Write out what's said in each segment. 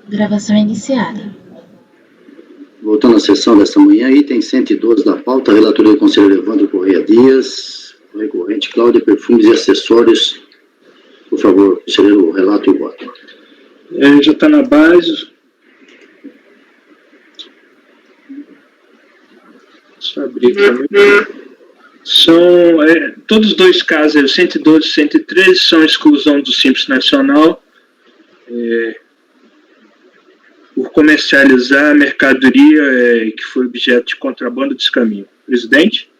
Gravação iniciada. Voltando à sessão desta manhã, item 112 da pauta, relatoria do conselheiro Evandro Correia Dias, recorrente Cláudia Perfumes e Acessórios. Por favor, conselheiro, o relato e o voto. Já está na base. Deixa eu abrir aqui. São, todos os dois casos, o 112 e 113, são exclusão do Simples Nacional, por comercializar a mercadoria que foi objeto de contrabando ou descaminho. Presidente?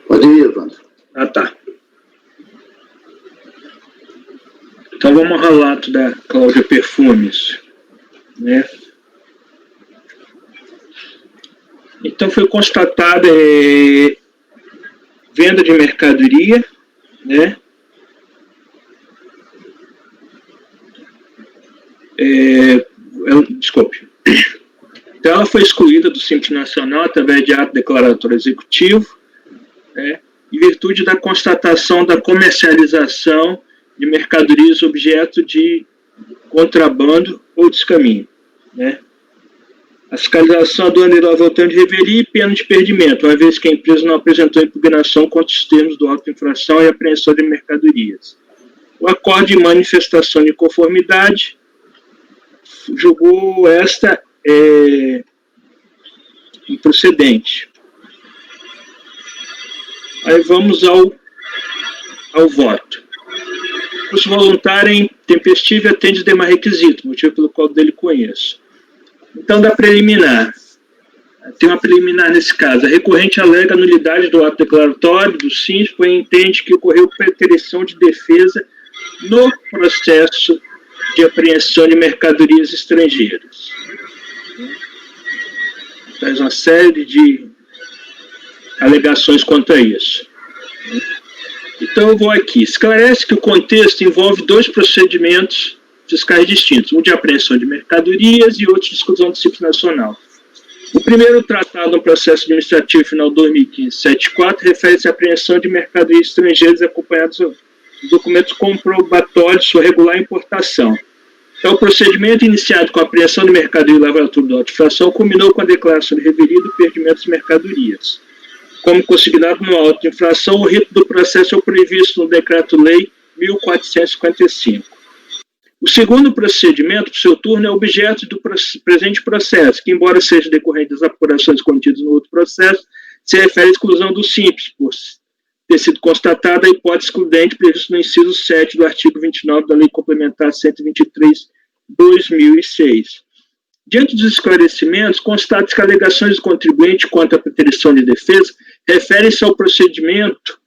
Pode ir, Evandro. Ah, tá. Então vamos ao relato da Cláudia Perfumes, né? Então foi constatada venda de mercadoria, né? Desculpe. Então ela foi excluída do Simples Nacional através de ato declaratório executivo, né? Em virtude da constatação da comercialização de mercadorias objeto de contrabando ou descaminho, né? A fiscalização aduaneira voltando de revelia e pena de perdimento, uma vez que a empresa não apresentou impugnação contra os termos do auto de infração e apreensão de mercadorias. O acordo de manifestação de conformidade julgou esta improcedente. Aí vamos ao voto. O voluntário é intempestivo e atende os demais requisitos, motivo pelo qual dele conheço. Então, da preliminar. Tem uma preliminar nesse caso. A recorrente alega a nulidade do ato declaratório do SINS, pois entende que ocorreu preterição de defesa no processo de apreensão de mercadorias estrangeiras. Faz uma série de alegações quanto a isso. Então, eu vou aqui. Esclarece que o contexto envolve dois procedimentos fiscais distintos, um de apreensão de mercadorias e outro de exclusão do Simples Nacional. O primeiro, tratado no processo administrativo final 2015-74, refere-se à apreensão de mercadorias estrangeiras acompanhados de documentos comprobatórios de sua regular importação. Então, o procedimento iniciado com a apreensão de mercadoria e lavratura da auto-infração culminou com a declaração de revelia do perdimento de mercadorias. Como consignado no auto de infração, o rito do processo é previsto no Decreto-Lei 1455. O segundo procedimento, por seu turno, é objeto do presente processo, que, embora seja decorrente das apurações contidas no outro processo, se refere à exclusão do Simples, por ter sido constatada a hipótese excludente prevista no inciso 7 do artigo 29 da Lei Complementar 123/2006. Diante dos esclarecimentos, constata-se que alegações do contribuinte quanto à preterição de defesa referem-se ao procedimento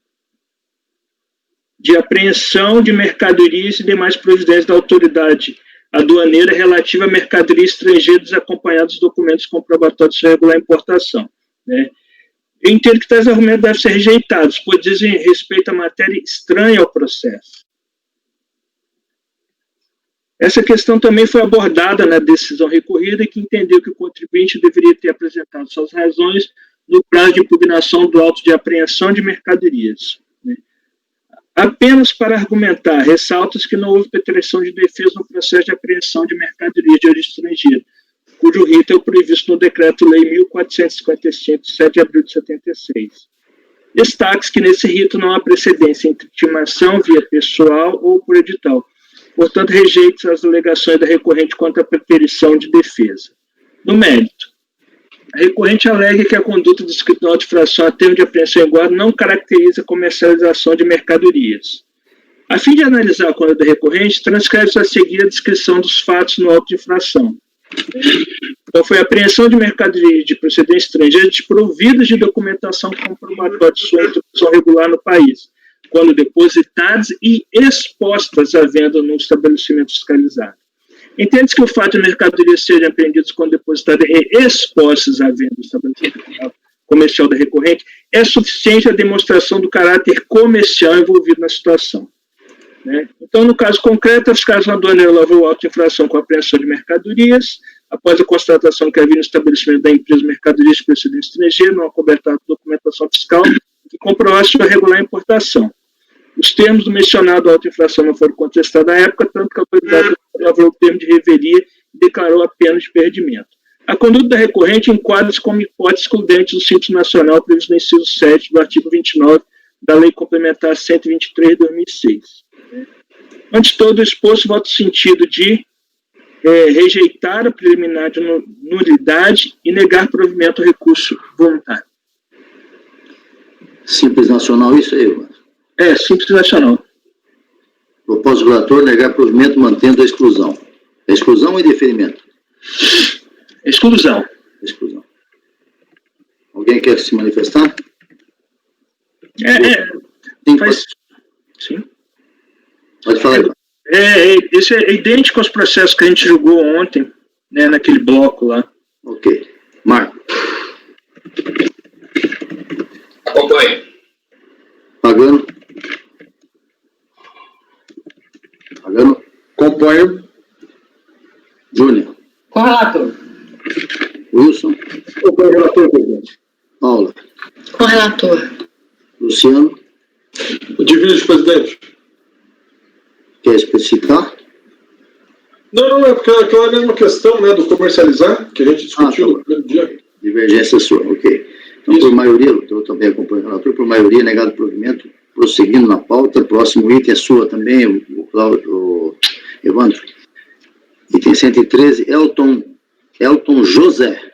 de apreensão de mercadorias e demais providências da autoridade aduaneira relativa a mercadorias estrangeiras acompanhados de documentos comprobatórios de sua regular importação, né? Eu entendo que tais argumentos devem ser rejeitados, pois dizem respeito à matéria estranha ao processo. Essa questão também foi abordada na decisão recorrida, que entendeu que o contribuinte deveria ter apresentado suas razões no prazo de impugnação do auto de apreensão de mercadorias, né? Apenas para argumentar, ressalta-se que não houve preterição de defesa no processo de apreensão de mercadorias de origem estrangeira, cujo rito é o previsto no Decreto-Lei 1455, de 7 de abril de 76. Destaque-se que nesse rito não há precedência entre intimação via pessoal ou por edital. Portanto, rejeita as alegações da recorrente quanto à preterição de defesa. No mérito, a recorrente alega que a conduta descrita na auto-infração a termo de apreensão em guarda não caracteriza a comercialização de mercadorias. A fim de analisar a conduta da recorrente, transcreve-se a seguir a descrição dos fatos no auto de infração. Então, foi a apreensão de mercadorias de procedência estrangeira desprovidas de documentação comprobatória de sua introdução regular no país, quando depositadas e expostas à venda no estabelecimento fiscalizado. Entende-se que o fato de mercadorias serem apreendidas quando depositadas e expostas à venda do estabelecimento comercial da recorrente é suficiente a demonstração do caráter comercial envolvido na situação, né? Então, no caso concreto, a fiscalização aduaneira lavrou o auto de infração com a apreensão de mercadorias, após a constatação que havia no estabelecimento da empresa mercadorias de procedência estrangeira, não acobertada documentação fiscal que comprovasse sua regular importação. Os termos do mencionado auto-infração não foram contestados à época, tanto que a autoridade lavrou o termo de revelia e declarou a pena de perdimento. A conduta da recorrente enquadra-se como hipótese excludente do Simples Nacional previsto no inciso 7 do artigo 29 da Lei Complementar 123 de 2006. Ante todo o exposto, voto sentido de rejeitar a preliminar de nulidade e negar provimento ao recurso voluntário. Simples Nacional, isso aí, mano. Simples Nacional. Propósito do relator, negar provimento mantendo a exclusão. É exclusão ou indeferimento? Exclusão. Exclusão. Alguém quer se manifestar? Sim. Pode falar, Ivan. Esse é idêntico aos processos que a gente julgou ontem, né, naquele bloco lá. Ok. Marco. Acompanhe. Pagano. Acompanho. Júnior. Com relator. Wilson. Acompanho o relator, presidente. Paula. Com relator. Luciano. Divide, presidente. Quer especificar? Não, é porque aquela é a mesma questão, né, do comercializar, que a gente discutiu no primeiro dia. Divergência sua, ok. Então, Isso. por maioria, eu também acompanho o relator, por maioria, negado o provimento, prosseguindo na pauta, próximo item é sua também, o Evandro. Item 113, Elton José.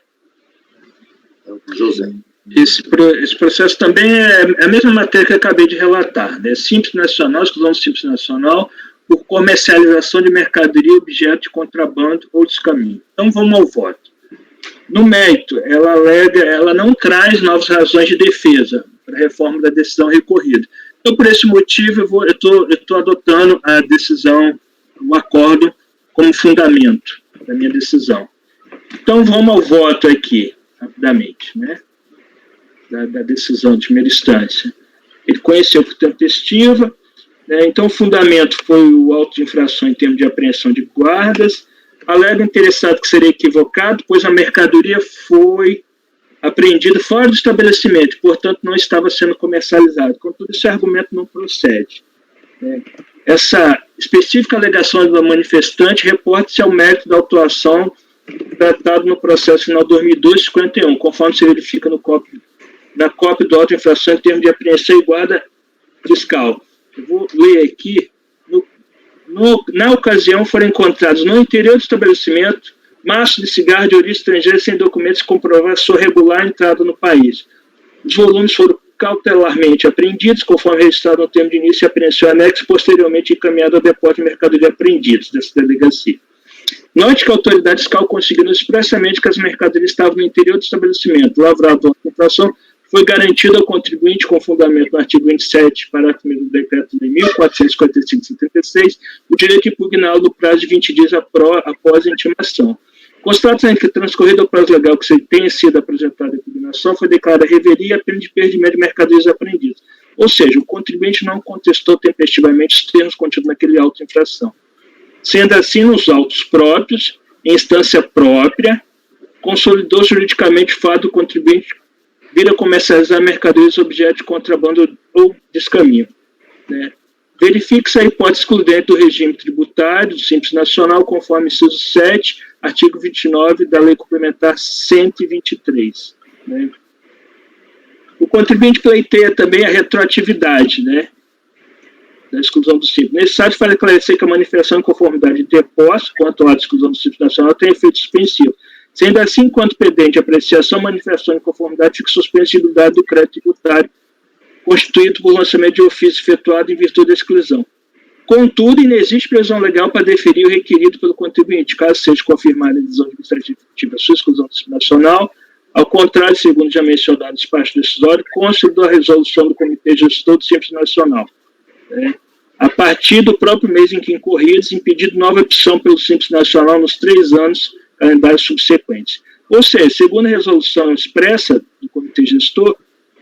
Esse processo também é a mesma matéria que eu acabei de relatar, né? Simples Nacional, exclusão do Simples Nacional, por comercialização de mercadoria, objeto de contrabando ou descaminho. Então, vamos ao voto. No mérito, ela não traz novas razões de defesa para a reforma da decisão recorrida. Então, por esse motivo, eu estou adotando a decisão, o acordo, como fundamento da minha decisão. Então, vamos ao voto aqui, rapidamente, né? Da decisão de primeira instância. Ele conheceu por tempestiva, né? Então o fundamento foi o auto de infração em termos de apreensão de guardas, alega o interessado que seria equivocado, pois a mercadoria foi apreendida fora do estabelecimento, portanto não estava sendo comercializada. Contudo, esse argumento não procede, né? Essa específica alegação da manifestante reporta-se ao mérito da autuação tratado no processo final 2002-51, conforme se verifica na cópia do auto de infração em termos de apreensão e guarda fiscal. Eu vou ler aqui. Na ocasião, foram encontrados no interior do estabelecimento maços de cigarro de origem estrangeira sem documentos que comprovassem sua regular entrada no país. Os volumes foram cautelarmente apreendidos, conforme registrado no termo de início e apreensão anexo, posteriormente encaminhado ao depósito de mercadoria apreendidos dessa delegacia. Note que a autoridade fiscal conseguiu expressamente que as mercadorias estavam no interior do estabelecimento. Lavrado a infração, foi garantido ao contribuinte, com fundamento no artigo 27, parágrafo 1 do decreto de 1445/76, o direito de impugná-lo no prazo de 20 dias após a intimação. Constata-se que, transcorrido o prazo legal que tenha sido apresentada a impugnação, foi declarada revelia a pena de perdimento de mercadorias apreendidas. Ou seja, o contribuinte não contestou tempestivamente os termos contidos naquele auto de infração. Sendo assim, nos autos próprios, em instância própria, consolidou juridicamente o fato do contribuinte vir a comercializar mercadorias objeto de contrabando ou descaminho, né? Verifique-se a hipótese excludente do regime tributário do Simples Nacional, conforme inciso 7, artigo 29 da Lei Complementar 123. Né? O contribuinte pleiteia também a retroatividade, né, da exclusão do Simples. Necessário para esclarecer que a manifestação de conformidade interposta quanto à exclusão do Simples Nacional tem efeito suspensivo. Sendo assim, enquanto pendente a apreciação, manifestação de conformidade fica suspensibilidade do crédito tributário constituído por lançamento de ofício efetuado em virtude da exclusão. Contudo, não existe previsão legal para deferir o requerido pelo contribuinte, caso seja confirmada a decisão administrativa sua exclusão do Simples Nacional. Ao contrário, segundo já mencionado no despacho decisório, consta da resolução do Comitê Gestor do Simples Nacional. A partir do próprio mês em que incorridos, impedido nova opção pelo Simples Nacional nos 3 anos calendários subsequentes. Ou seja, segundo a resolução expressa do Comitê Gestor,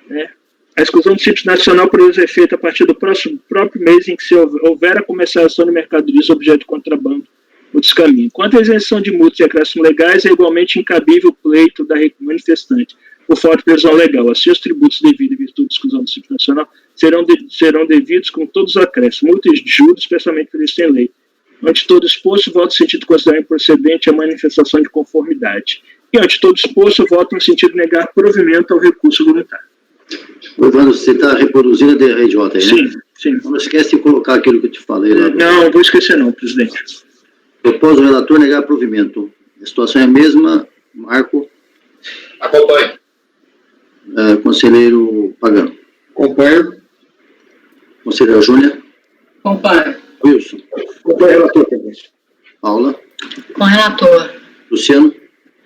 né, a exclusão do Simples Nacional por ser feita a partir do próprio mês em que se houver a comercialização de mercadorias objeto de contrabando ou descaminho. Quanto à isenção de multas e acréscimos legais, é igualmente incabível o pleito da manifestante, por falta de previsão legal. Assim, os tributos devidos em virtude de exclusão do Simples Nacional serão devidos com todos os acréscimos, multas de juros, especialmente previstos em lei. Ante todo exposto, voto no sentido de considerar improcedente a manifestação de conformidade. E ante todo exposto, voto no sentido de negar provimento ao recurso voluntário. Evandro, você está reproduzindo a DRJ aí, né? Sim, sim. Não esquece de colocar aquilo que eu te falei lá. Não vou esquecer não, presidente. Propôs o relator negar provimento. A situação é a mesma. Marco. Acompanho. Conselheiro Pagano. Acompanho. Conselheiro Júnior. Acompanho. Wilson. Acompanho, relator, presidente. Paula. Com relator. Luciano.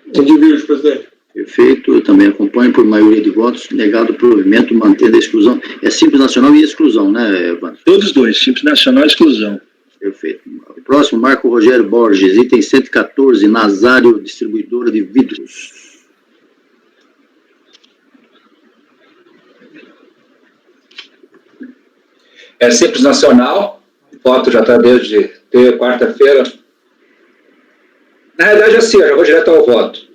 Indivíduo, presidente. Perfeito. Eu também acompanho por maioria de votos. Negado o provimento, mantendo a exclusão. É Simples Nacional e exclusão, né, Evandro? Todos dois, Simples Nacional e exclusão. Perfeito. Próximo, Marco Rogério Borges, item 114, Nazário, distribuidora de vidros. É Simples Nacional, voto já está desde quarta-feira. Na realidade, assim, eu já vou direto ao voto.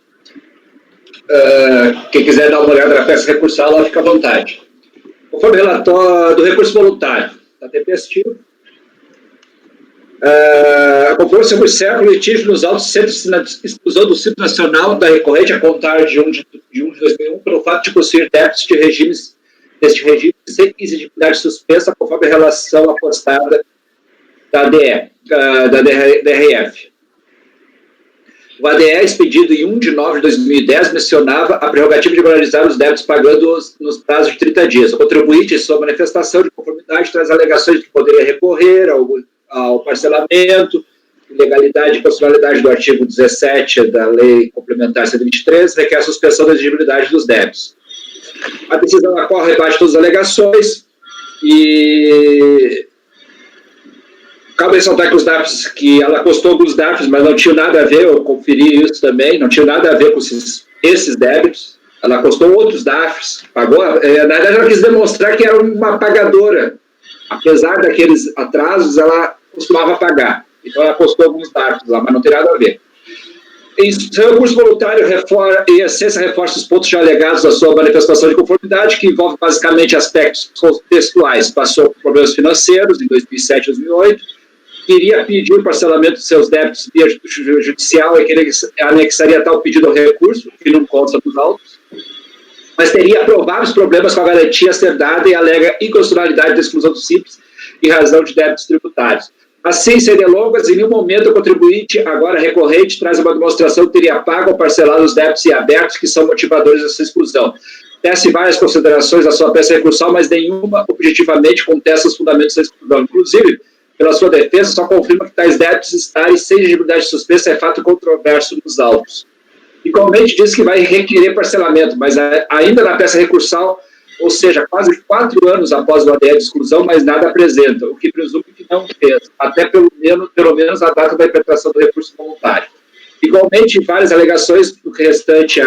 Quem quiser dar uma olhada na peça recursal, lá fica à vontade. Conforme o relatório do recurso voluntário, está tempestivo. Conforme-se por século, litígio nos autos centros na exclusão do Simples Nacional da recorrente a contar de 1 de 2001 pelo fato de possuir débitos de regimes deste regime sem exigibilidade suspensa conforme a relação apostada da DRF. O ADE, expedido em 1 de 9 de 2010, mencionava a prerrogativa de regularizar os débitos pagando-os nos prazos de 30 dias. O contribuinte, em sua manifestação de conformidade, traz alegações de que poderia recorrer ao parcelamento, ilegalidade e constitucionalidade do artigo 17 da Lei Complementar 123, requer a suspensão da exigibilidade dos débitos. A decisão na qual rebate todas as alegações e cabe ressaltar que os DAFs, que ela costou alguns DAFs, mas não tinha nada a ver, eu conferi isso também, não tinha nada a ver com esses débitos. Ela costou outros DAFs, pagou, na verdade ela quis demonstrar que era uma pagadora. Apesar daqueles atrasos, ela costumava pagar. Então ela costou alguns DAFs lá, mas não tem nada a ver. Seu recurso voluntário em essência reforça os pontos já alegados da sua manifestação de conformidade, que envolve basicamente aspectos contextuais. Passou por problemas financeiros em 2007 e 2008, queria pedir o parcelamento de seus débitos via judicial e que ele anexaria tal pedido ao recurso, que não consta dos autos, mas teria prováveis problemas com a garantia a ser dada e alega inconstitucionalidade da exclusão do Simples em razão de débitos tributários. Assim, sem delongas, em nenhum momento o contribuinte, agora recorrente, traz uma demonstração que teria pago ou parcelado os débitos em abertos que são motivadores dessa exclusão. Tece várias considerações da sua peça recursal, mas nenhuma objetivamente contesta os fundamentos da exclusão. Inclusive, pela sua defesa, só confirma que tais débitos estarem sem exigibilidade suspensa é fato controverso nos autos. Igualmente diz que vai requerer parcelamento, mas ainda na peça recursal, ou seja, quase 4 anos após o ADE de exclusão, mas nada apresenta, o que presume que não fez, até pelo menos a data da interpretação do recurso voluntário. Igualmente, várias alegações do restante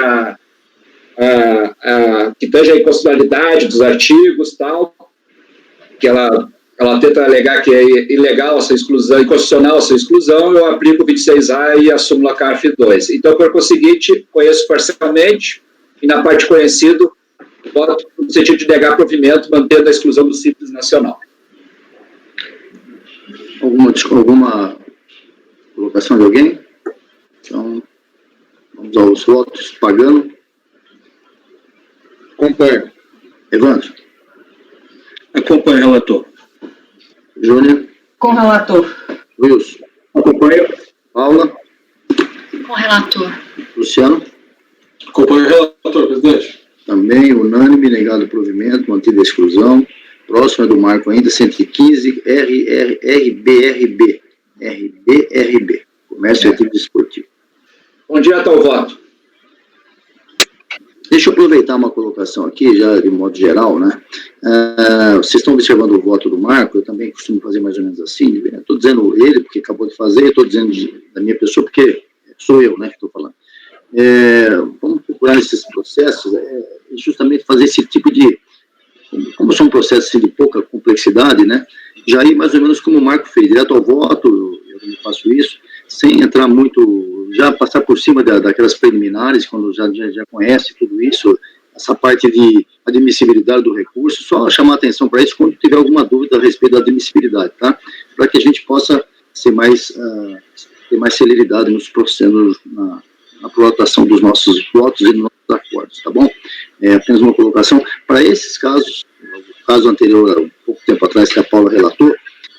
que tange a inconstitucionalidade dos artigos, tal, que ela tenta alegar que é ilegal a sua exclusão, inconstitucional a sua exclusão, eu aplico o 26A e a súmula CARF 2. Então, por conseguinte, conheço parcialmente, e na parte conhecido, voto no sentido de negar provimento, mantendo a exclusão do Simples Nacional. Alguma colocação de alguém? Então, vamos aos votos. Pagano. Acompanho. Evandro. Acompanho, relator. Júnior. Com relator. Wilson. Acompanho. Paula. Com relator. Luciano. Acompanho o relator, presidente. Também unânime, negado o provimento, mantida a exclusão. Próximo é do Marco ainda, 115, RBRB. RBRB. Comércio e Atividade Esportiva. Bom dia, ao voto. Deixa eu aproveitar uma colocação aqui, já de modo geral, né? Vocês estão observando o voto do Marco, eu também costumo fazer mais ou menos assim. Estou dizendo ele, porque acabou de fazer, estou dizendo da minha pessoa, porque sou eu, né, que estou falando. Vamos procurar nesses processos, justamente fazer esse tipo de, como são processos de pouca complexidade, né, já ir mais ou menos como o Marco fez, direto ao voto, eu faço isso, sem entrar muito, já passar por cima daquelas preliminares, quando já conhece tudo isso, essa parte de admissibilidade do recurso, só chamar atenção para isso quando tiver alguma dúvida a respeito da admissibilidade, tá? Para que a gente possa ser ter mais celeridade nos processos, na aprovação dos nossos votos e dos nossos acordos, tá bom? Apenas uma colocação. Para esses casos, o caso anterior, um pouco tempo atrás, que a Paula relatou,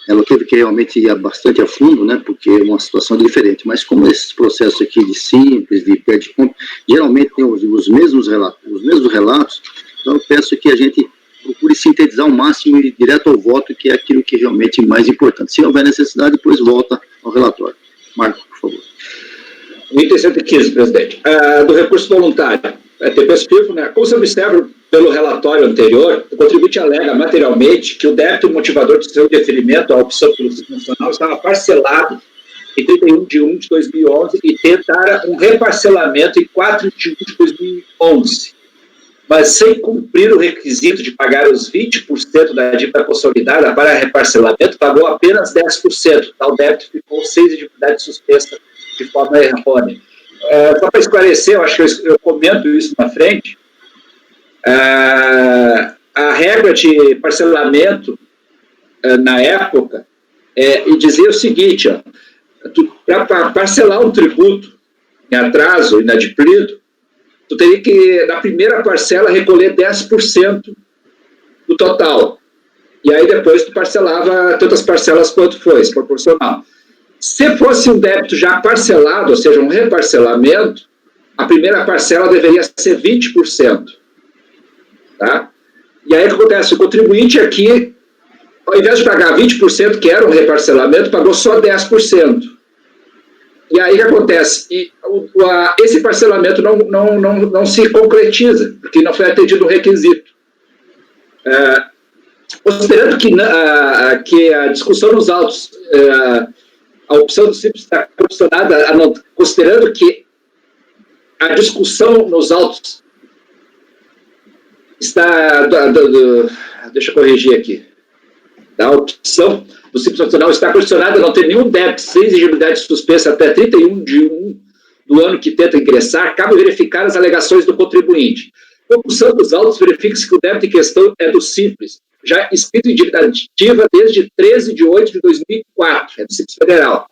ela teve que realmente ir bastante a fundo, né, porque é uma situação diferente, mas como esses processos aqui de simples, de perde conta, geralmente tem os mesmos relatos, então eu peço que a gente procure sintetizar ao máximo e ir direto ao voto, que é aquilo que é realmente mais importante. Se houver necessidade, depois volta ao relatório. Marco, por favor. O item 115, presidente. Do recurso voluntário. Tempestivo, né? Como se observa pelo relatório anterior, o contribuinte alega materialmente que o débito motivador de seu deferimento à opção pelo Simples Nacional estava parcelado em 31 de 1 de 2011 e tentara um reparcelamento em 4 de 1 de 2011, mas sem cumprir o requisito de pagar os 20% da dívida consolidada para reparcelamento, pagou apenas 10%. Tal débito ficou 6 exigibilidade suspensa de forma errônea. Só para esclarecer, eu acho que eu comento isso na frente, a regra de parcelamento na época e dizia o seguinte, para parcelar um tributo em atraso, inadimplido, tu teria que, na primeira parcela, recolher 10% do total. E aí depois tu parcelava tantas parcelas quanto fosse, proporcional. Se fosse um débito já parcelado, ou seja, um reparcelamento, a primeira parcela deveria ser 20%. Tá? E aí o que acontece? O contribuinte aqui, ao invés de pagar 20%, que era um reparcelamento, pagou só 10%. E aí o que acontece? Esse parcelamento não se concretiza, porque não foi atendido o requisito. Considerando que a discussão nos autos, a opção do Simples está condicionada, considerando que a discussão nos autos está... deixa eu corrigir aqui. A opção do Simples Nacional está condicionada a não ter nenhum débito sem exigibilidade suspensa até 31 de 1 do ano que tenta ingressar, cabe verificar as alegações do contribuinte. Conclusão dos autos, verifica-se que o débito em questão é do Simples, já inscrito em dívida ativa desde 13 de 8 de 2004, é do Simples Federal,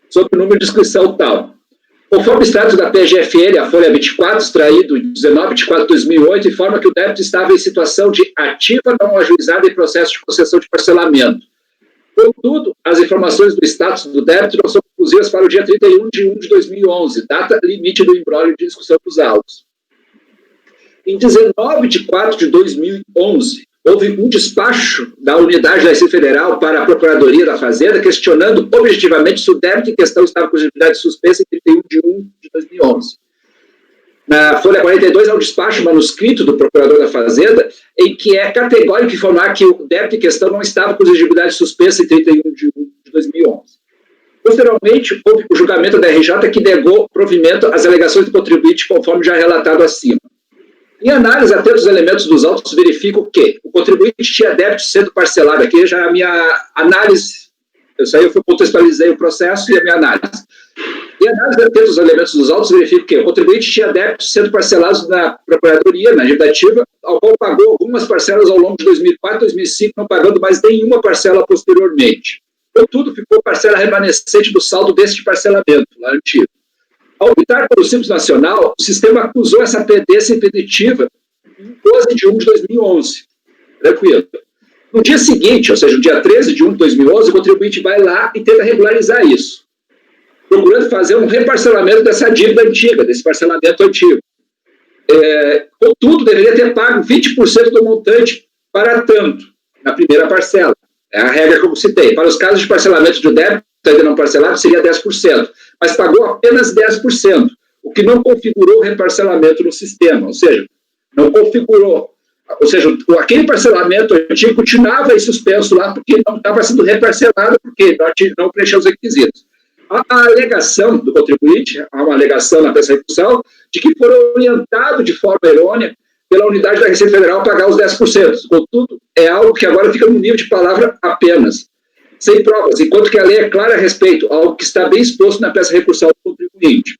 sob o número de inscrição tal. Conforme o extrato da PGFN, a folha 24, extraído em 19 de 4 de 2008, informa que o débito estava em situação de ativa não ajuizada em processo de concessão de parcelamento. Contudo, as informações do status do débito não são conclusivas para o dia 31 de 1 de 2011, data limite do imbróglio de discussão dos autos. Em 19 de 4 de 2011, houve um despacho da unidade da Receita Federal para a Procuradoria da Fazenda, questionando objetivamente se o débito em questão estava com exigibilidade suspensa em 31 de 1 de 2011. Na folha 42 há um despacho manuscrito do Procurador da Fazenda, em que é categórico informar que o débito em questão não estava com exigibilidade suspensa em 31 de 1 de 2011. Posteriormente, houve o julgamento da RJ que negou provimento às alegações do contribuinte, conforme já relatado acima. Em análise até dos elementos dos autos, verifico que o contribuinte tinha débito sendo parcelado. Aqui já a minha análise, isso aí eu contextualizei o processo e a minha análise. Em análise até dos elementos dos autos, verifico que o contribuinte tinha débito sendo parcelado na Procuradoria, na dívida ativa, ao qual pagou algumas parcelas ao longo de 2004 e 2005, não pagando mais nenhuma parcela posteriormente. Contudo, ficou parcela remanescente do saldo deste parcelamento, lá antigo. Ao optar pelo Simples Nacional, o sistema acusou essa pendência impeditiva em 12 de 1 de 2011. Tranquilo. No dia seguinte, ou seja, no dia 13 de 1 de 2011, o contribuinte vai lá e tenta regularizar isso, procurando fazer um reparcelamento dessa dívida antiga, desse parcelamento antigo. Contudo, deveria ter pago 20% do montante para tanto, na primeira parcela. É a regra que eu citei. Para os casos de parcelamento de débito ainda não parcelado, seria 10%, mas pagou apenas 10%, o que não configurou o reparcelamento no sistema, ou seja, não configurou, ou seja, aquele parcelamento antigo continuava em suspenso lá, porque não estava sendo reparcelado, porque não preencheu os requisitos. A alegação do contribuinte, há uma alegação na peça de recursal, de que foram orientados de forma errônea pela unidade da Receita Federal a pagar os 10%. Contudo, é algo que agora fica no nível de palavra apenas, sem provas, enquanto que a lei é clara a respeito, algo que está bem exposto na peça recursal do contribuinte.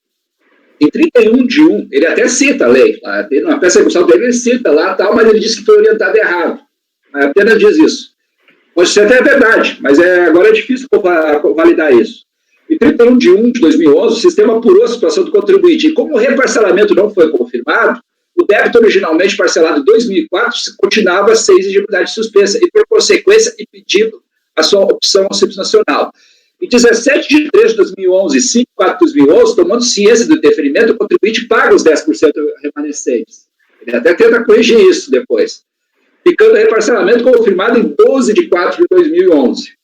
em 31/1, ele até cita a lei, na peça execução dele ele cita lá, tal, mas ele disse que foi orientado errado. Apenas diz isso. Pode ser até verdade, mas agora é difícil validar isso. Em 31/1 de 2011, o sistema apurou a situação do contribuinte, e como o reparcelamento não foi confirmado, o débito originalmente parcelado em 2004 continuava sem exigibilidade suspensa, e por consequência, impedindo a sua opção ao Simples Nacional. Em 17/3 de 2011 e 5/4 de 2011, tomando ciência do interferimento, o contribuinte paga os 10% remanescentes. Ele até tenta corrigir isso depois, ficando o reparcelamento confirmado em 12/4 de 2011.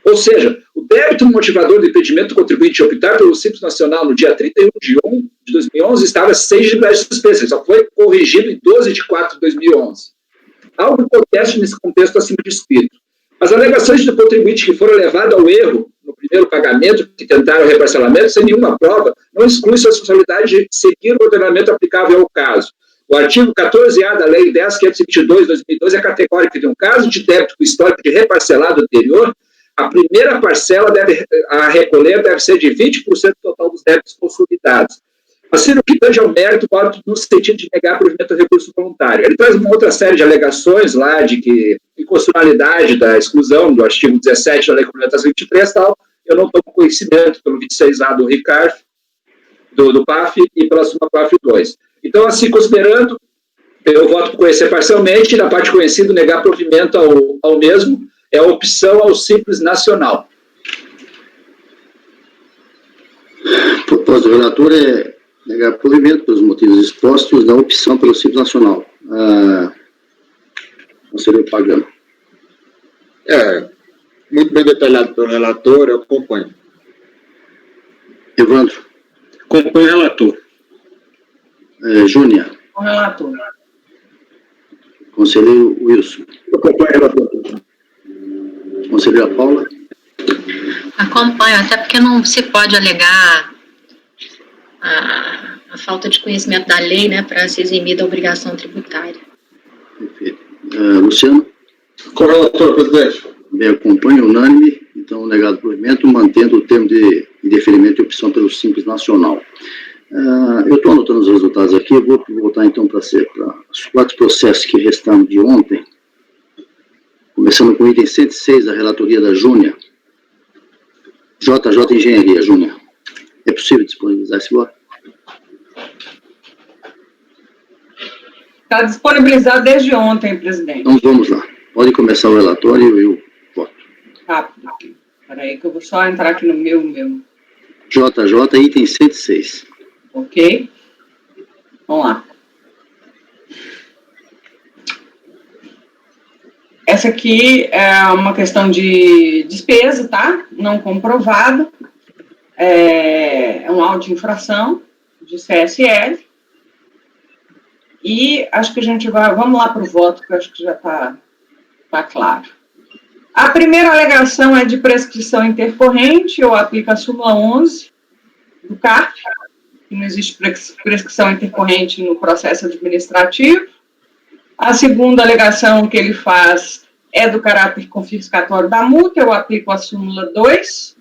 Ou seja, o débito motivador do impedimento do contribuinte de optar pelo Simples Nacional no dia 31/1 de 2011 estava sem exigibilidade suspensa, ele só foi corrigido em 12/4 de 2011. Algo acontece nesse contexto acima descrito. As alegações do contribuinte que foram levadas ao erro no primeiro pagamento, que tentaram o reparcelamento sem nenhuma prova, não exclui sua responsabilidade de seguir o ordenamento aplicável ao caso. O artigo 14A da Lei 10.522 de 2012 é categórico que, em um caso de débito com histórico de reparcelado anterior, a primeira parcela a recolher deve ser de 20% do total dos débitos consolidados. Assim, no que tange ao mérito, no sentido de negar provimento ao recurso voluntário. Ele traz uma outra série de alegações lá de que inconstitucionalidade da exclusão do artigo 17 da Lei Complementar 23 tal. Eu não tomo conhecimento pelo 26A do RICARF, do PAF e pela Suma PAF 2. Então, assim, considerando, eu voto por conhecer parcialmente, e na parte conhecida, negar provimento ao mesmo, é a opção ao Simples Nacional. A proposta do relator é negar provimento pelos motivos expostos da opção pelo Simples Nacional. Conselheiro Pagano. Muito bem detalhado pelo relator, eu acompanho. Evandro. Acompanho o relator. Júnia. Com o relator. Conselheiro Wilson. Eu acompanho o relator. Conselheira Paula. Acompanho, até porque não se pode alegar a falta de conhecimento da lei, né, para se eximir da obrigação tributária. Perfeito. Luciano. Com o relator, presidente. Bem, acompanho, unânime. Então, negado provimento, mantendo o termo de indeferimento e opção pelo Simples Nacional. Eu estou anotando os resultados aqui, eu vou voltar então para os 4 processos que restaram de ontem, começando com o item 106 da relatoria da Júnia. JJ Engenharia, Júnia. É possível disponibilizar esse bloco? Está disponibilizado desde ontem, presidente. Então vamos lá. Pode começar o relatório e eu voto. Rápido. Espera aí que eu vou só entrar aqui no meu. JJ, item 106. Ok? Vamos lá. Essa aqui é uma questão de despesa, tá? Não comprovada. É um auto de infração de CSL. E acho que a gente vai... Vamos lá para o voto, que eu acho que já está claro. A primeira alegação é de prescrição intercorrente, ou aplica a súmula 11 do CARF, que não existe prescrição intercorrente no processo administrativo. A segunda alegação que ele faz é do caráter confiscatório da multa, eu aplico a súmula 2.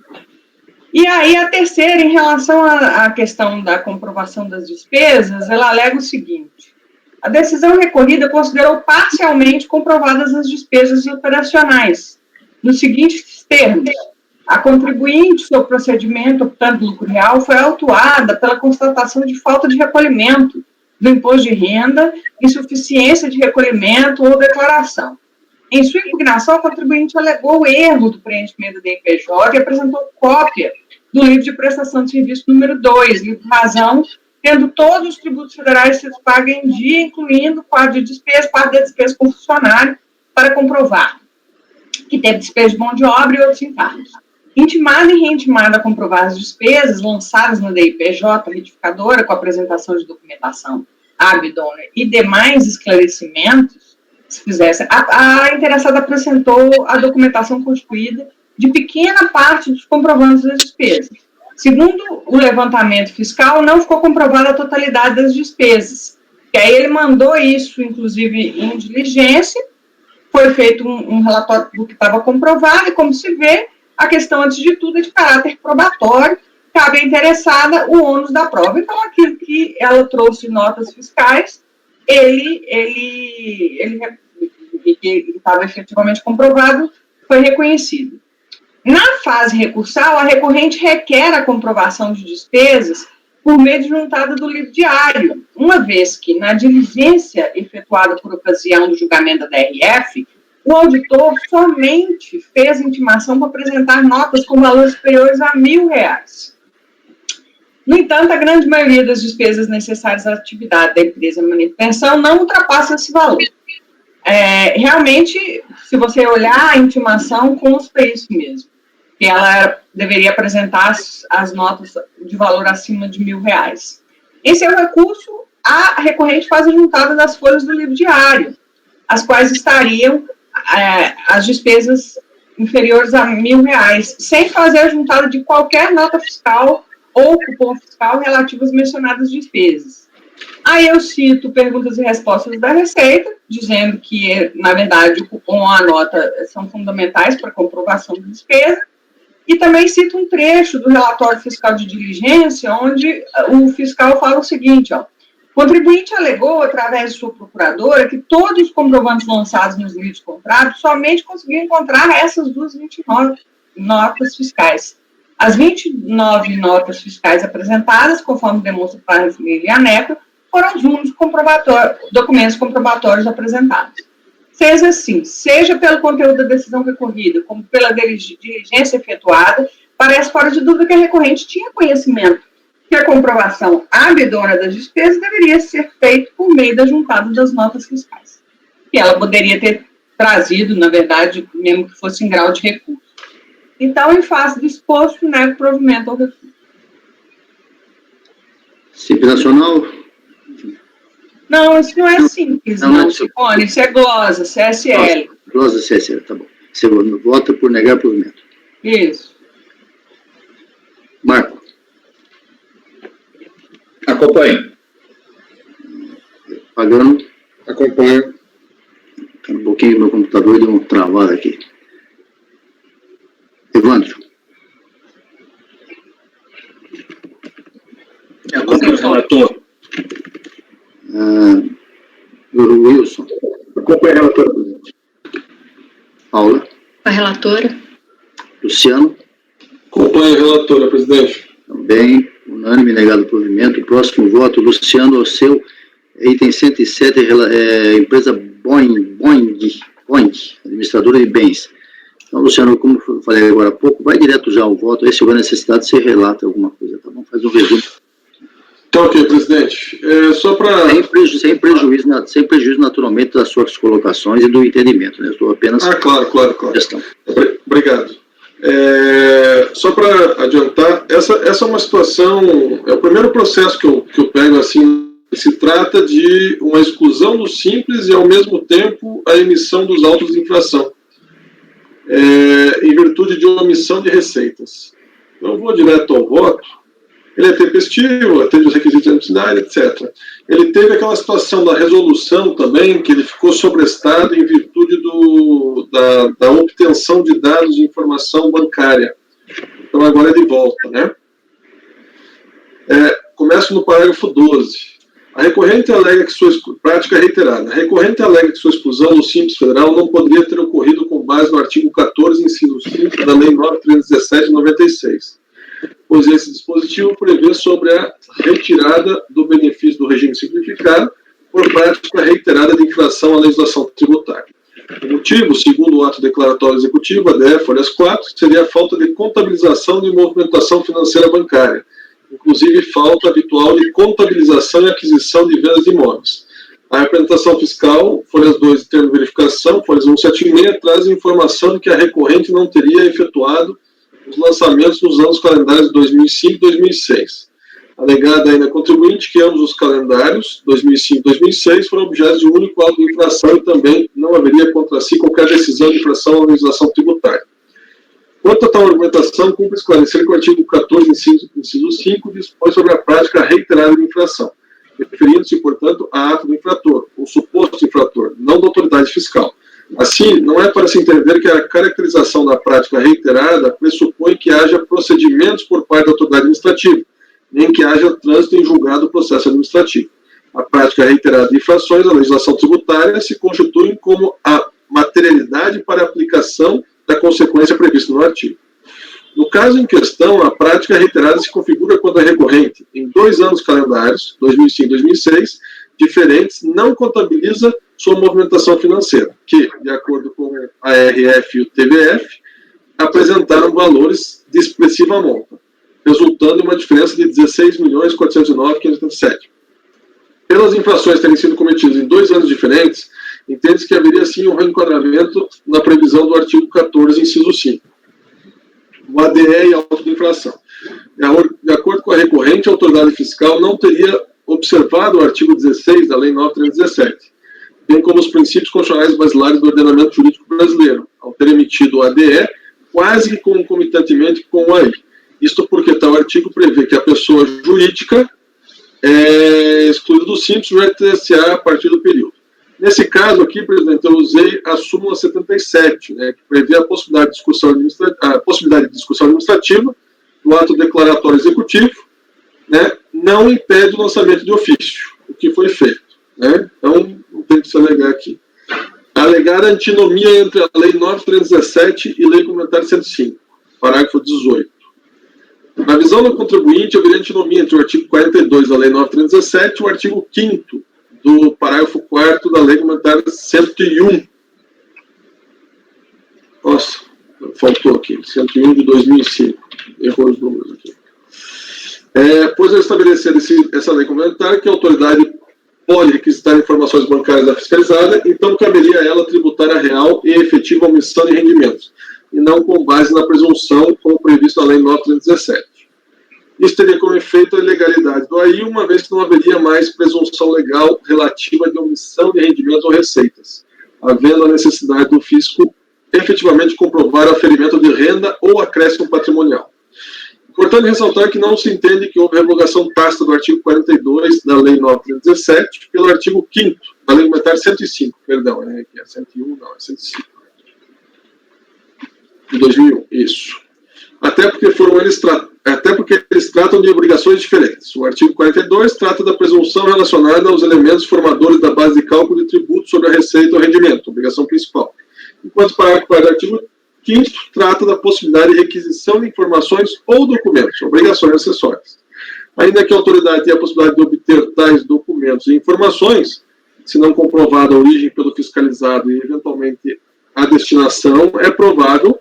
E aí a terceira, em relação à questão da comprovação das despesas, ela alega o seguinte: a decisão recorrida considerou parcialmente comprovadas as despesas operacionais, nos seguintes termos: a contribuinte, seu procedimento, optando lucro real, foi autuada pela constatação de falta de recolhimento do imposto de renda, insuficiência de recolhimento ou declaração. Em sua impugnação, a contribuinte alegou o erro do preenchimento do IPJ e apresentou cópia do livro de prestação de serviço número 2, livro razão, tendo todos os tributos federais sido pagos em dia, incluindo quadro de despesa, parte da despesa com funcionário, para comprovar que teve despesa de mão de obra e outros encargos. Intimada e reintimada a comprovar as despesas lançadas na DIPJ retificadora com apresentação de documentação idônea e demais esclarecimentos, se fizesse, a interessada apresentou a documentação constituída de pequena parte dos comprovantes das despesas. Segundo o levantamento fiscal, não ficou comprovada a totalidade das despesas. E aí ele mandou isso, inclusive, em diligência, foi feito um relatório do que estava comprovado, e como se vê, a questão, antes de tudo, é de caráter probatório, cabe à interessada o ônus da prova. Então, aquilo que ela trouxe notas fiscais, ele estava efetivamente comprovado, foi reconhecido. Na fase recursal, a recorrente requer a comprovação de despesas por meio de juntada do livro diário, uma vez que, na diligência efetuada por ocasião do julgamento da DRF, o auditor somente fez intimação para apresentar notas com valores superiores a R$1.000. No entanto, a grande maioria das despesas necessárias à atividade da empresa de manutenção não ultrapassa esse valor. Realmente, se você olhar a intimação, consta isso mesmo, que ela deveria apresentar as notas de valor acima de R$1.000. Em seu recurso, a recorrente faz a juntada das folhas do livro diário, as quais estariam as despesas inferiores a R$1.000, sem fazer a juntada de qualquer nota fiscal ou cupom fiscal relativo às mencionadas despesas. Aí eu cito perguntas e respostas da Receita, dizendo que, na verdade, o cupom ou a nota são fundamentais para a comprovação da despesa, e também cito um trecho do relatório fiscal de diligência, onde o fiscal fala o seguinte, o contribuinte alegou, através de sua procuradora, que todos os comprovantes lançados nos livros comprados somente conseguiram encontrar essas 29 notas fiscais. As 29 notas fiscais apresentadas, conforme demonstra o parágrafo e anexa, foram os únicos documentos comprobatórios apresentados. Seja assim, seja pelo conteúdo da decisão recorrida, como pela diligência efetuada, parece fora de dúvida que a recorrente tinha conhecimento que a comprovação abdona das despesas deveria ser feita por meio da juntada das notas fiscais, que ela poderia ter trazido, na verdade, mesmo que fosse em grau de recurso. Então, em face do exposto, nego provimento ao recurso. Simples Nacional? Não, isso não é simples, não, Simone. Isso é glosa, CSL. Glosa, CSL, tá bom. Você vota por negar provimento. Isso. Marco? Acompanho. Pagano? Acompanho. Um pouquinho, meu computador deu uma travada aqui. Evandro? Acompanho o relator. Wilson? Acompanho a relatora, presidente. Paula? A relatora. Luciano? Acompanho a relatora, presidente. Também, unânime, negado o provimento. Próximo voto, Luciano, ao seu item 107, empresa Boeing, administradora de bens. Então, Luciano, como eu falei agora há pouco, vai direto já ao voto, aí se houver necessidade, você relata alguma coisa, tá bom? Faz um resumo. Então, ok, presidente. Só para... Sem prejuízo, naturalmente, das suas colocações e do entendimento, né? Estou apenas... claro. Questão. Obrigado. Só para adiantar, essa é uma situação, é o primeiro processo que eu pego assim, se trata de uma exclusão do simples e, ao mesmo tempo, a emissão dos autos de infração, em virtude de omissão de receitas. Então, eu vou direto ao voto. Ele é tempestivo, atende os requisitos de necessidade, etc. Ele teve aquela situação da resolução também, que ele ficou sobrestado em virtude da obtenção de dados de informação bancária. Então, agora é de volta, né? Começo no parágrafo 12. A recorrente alega que sua prática reiterada. A recorrente alega que sua exclusão do Simples Federal não poderia ter ocorrido com base no artigo 14, inciso 5 da Lei 9.317 de 96. Pois esse dispositivo prevê sobre a retirada do benefício do regime simplificado por prática reiterada de infração à legislação tributária. O motivo, segundo o ato declaratório executivo, ADF, folhas 4, seria a falta de contabilização de movimentação financeira bancária, inclusive falta habitual de contabilização e aquisição de vendas de imóveis. A representação fiscal, folhas 2 de termo de verificação, folhas 176, traz informação de que a recorrente não teria efetuado os lançamentos nos anos calendários de 2005 e 2006. Alegada ainda contribuinte que ambos os calendários, 2005 e 2006, foram objetos de um único auto de infração e também não haveria contra si qualquer decisão de infração à legislação tributária. Quanto a tal argumentação, cumpre esclarecer que o artigo 14, inciso 5, dispõe sobre a prática reiterada de infração, referindo-se, portanto, a ato do infrator, ou suposto infrator, não da autoridade fiscal. Assim, não é para se entender que a caracterização da prática reiterada pressupõe que haja procedimentos por parte da autoridade administrativa, nem que haja trânsito em julgado do processo administrativo. A prática reiterada de infrações à legislação tributária se constitui como a materialidade para a aplicação da consequência prevista no artigo. No caso em questão, a prática reiterada se configura quando é recorrente em 2 anos calendários, 2005 e 2006, diferentes, não contabiliza sua movimentação financeira, que, de acordo com a ARF e o TBF, apresentaram valores de expressiva monta, resultando em uma diferença de 16.409.587. Pelas infrações terem sido cometidas em 2 anos diferentes, entende-se que haveria sim um reenquadramento na previsão do artigo 14, inciso 5. O ADE e auto de infração. De acordo com a recorrente, a autoridade fiscal não teria observado o artigo 16 da Lei 9.317, bem como os princípios constitucionais basilares do ordenamento jurídico brasileiro, ao ter emitido o ADE quase que concomitantemente com o AI. Isto porque tal artigo prevê que a pessoa jurídica é excluída do Simples e do TSA a partir do período. Nesse caso aqui, presidente, eu usei a súmula 77, que prevê a possibilidade de discussão administrativa do ato declaratório executivo, não impede o lançamento de ofício, o que foi feito. Então, não tem que se alegar aqui. Alegar a antinomia entre a Lei 9.317 e Lei Complementar 105, parágrafo 18. Na visão do contribuinte, haveria antinomia entre o artigo 42 da Lei 9.317 e o artigo 5º do parágrafo 4º da Lei Complementar 101. Nossa, faltou aqui, 101 de 2005. Errou os números aqui. Pois ao estabelecer essa lei complementar, que a autoridade pode requisitar informações bancárias da fiscalizada, então caberia a ela tributar a real e efetiva omissão de rendimentos, e não com base na presunção, como previsto na Lei 9.317. Isso teria como efeito a ilegalidade do AI, uma vez que não haveria mais presunção legal relativa de omissão de rendimentos ou receitas, havendo a necessidade do fisco efetivamente comprovar o aferimento de renda ou acréscimo patrimonial. Importante ressaltar que não se entende que houve revogação tácita do artigo 42 da Lei 9.317 pelo artigo 5º da Lei Complementar 105, perdão, que é 101, não, é 105. De 2001, isso. Até porque eles tratam de obrigações diferentes. O artigo 42 trata da presunção relacionada aos elementos formadores da base de cálculo de tributo sobre a receita ou rendimento, obrigação principal. Enquanto o parágrafo 4 do artigo 5º trata da possibilidade de requisição de informações ou documentos, obrigações acessórias. Ainda que a autoridade tenha a possibilidade de obter tais documentos e informações, se não comprovada a origem pelo fiscalizado e, eventualmente, a destinação, é provável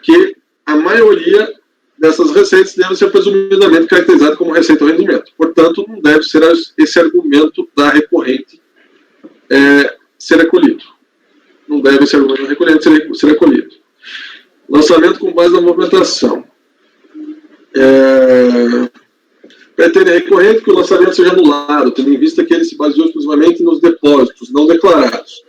que a maioria dessas receitas deve ser presumidamente caracterizada como receita ou rendimento. Portanto, não deve ser esse argumento da recorrente ser recolhido. Não deve esse argumento recorrente ser recolhido. Lançamento com base na movimentação. Pretende recorrente que o lançamento seja anulado, tendo em vista que ele se baseou exclusivamente nos depósitos não declarados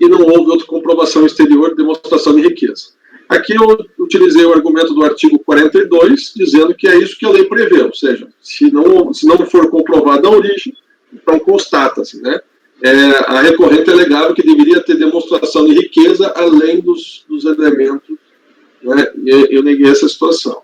e não houve outra comprovação exterior de demonstração de riqueza. Aqui eu utilizei o argumento do artigo 42, dizendo que é isso que a lei prevê, ou seja, se não for comprovada a origem, então constata-se, a recorrente alegava que deveria ter demonstração de riqueza além dos elementos, e eu neguei essa situação.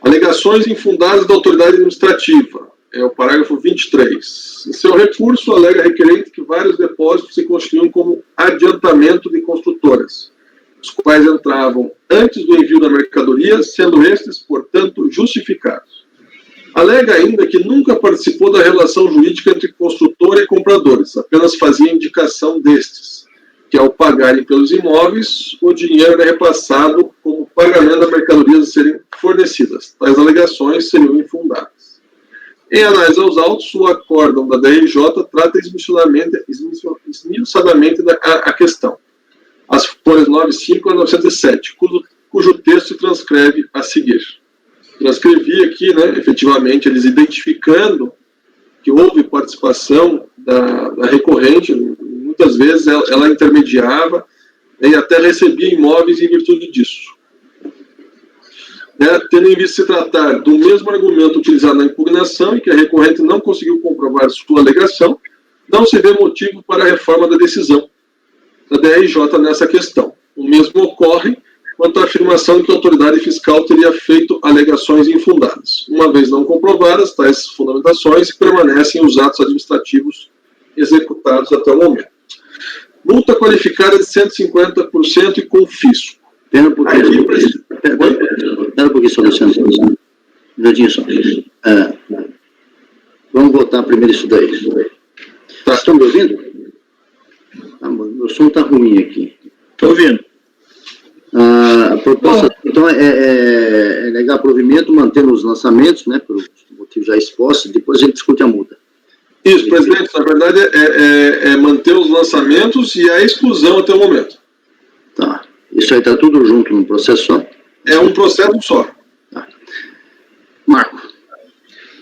Alegações infundadas da autoridade administrativa, é o parágrafo 23. Em seu recurso, alega requerente que vários depósitos se constituíam como adiantamento de construtoras, os quais entravam antes do envio da mercadoria, sendo estes, portanto, justificados. Alega ainda que nunca participou da relação jurídica entre construtor e compradores, apenas fazia indicação destes, que ao pagarem pelos imóveis, o dinheiro era repassado como pagamento da mercadoria a serem fornecidas. Tais alegações seriam infundadas. Em análise aos autos, o acórdão da DRJ trata esmiuçadamente a questão. As folhas 95 a 907, cujo texto se transcreve a seguir. Transcrevi aqui, efetivamente, eles identificando que houve participação da recorrente, muitas vezes ela intermediava e até recebia imóveis em virtude disso. Tendo em vista se tratar do mesmo argumento utilizado na impugnação e que a recorrente não conseguiu comprovar sua alegação, não se vê motivo para a reforma da decisão da DRJ nessa questão. O mesmo ocorre quanto à afirmação de que a autoridade fiscal teria feito alegações infundadas. uma vez não comprovadas, tais fundamentações permanecem os atos administrativos executados até o momento. Multa qualificada de 150% e confisco. Pera um pouquinho só, Luciano. Um minutinho só. Vamos voltar primeiro isso daí. Tá. Estão me ouvindo? O som está ruim aqui. Estou ouvindo. A proposta, então, é negar provimento, mantendo os lançamentos, né, por motivos já expostos, depois a gente discute a multa. Isso, presidente, na verdade é manter os lançamentos e a exclusão até o momento. Tá. Isso aí está tudo junto num processo só? É um processo só. Tá. Marco.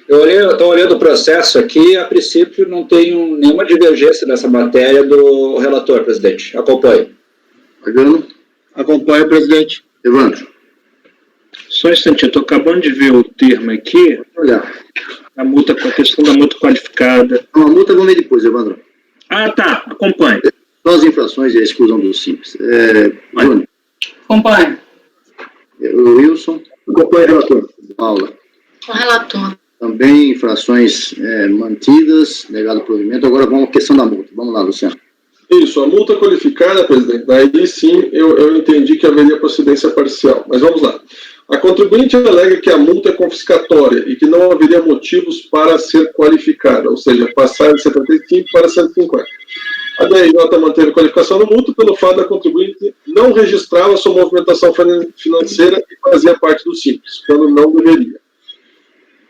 Eu estou olhando o processo aqui, a princípio não tenho nenhuma divergência nessa matéria do relator, presidente. Acompanhe. Pagano. Acompanhe, presidente. Evandro. Só um instantinho, estou acabando de ver o termo aqui. Olha. A questão da multa qualificada. Não, a multa vamos ver depois, Evandro. Ah, tá. Acompanhe. Só as infrações e a exclusão dos simples. Júnior. Acompanhe. O Wilson. Acompanhe, relator. Paula. Com o relator. Também infrações mantidas, negado o provimento. Agora vamos à questão da multa. Vamos lá, Luciano. Isso, a multa qualificada, presidente, daí sim eu entendi que haveria procedência parcial. Mas vamos lá. A contribuinte alega que a multa é confiscatória e que não haveria motivos para ser qualificada, ou seja, passar de 75 para 150. A DRJ manteve a qualificação da multa pelo fato da contribuinte não registrava sua movimentação financeira e fazia parte do Simples, quando não deveria.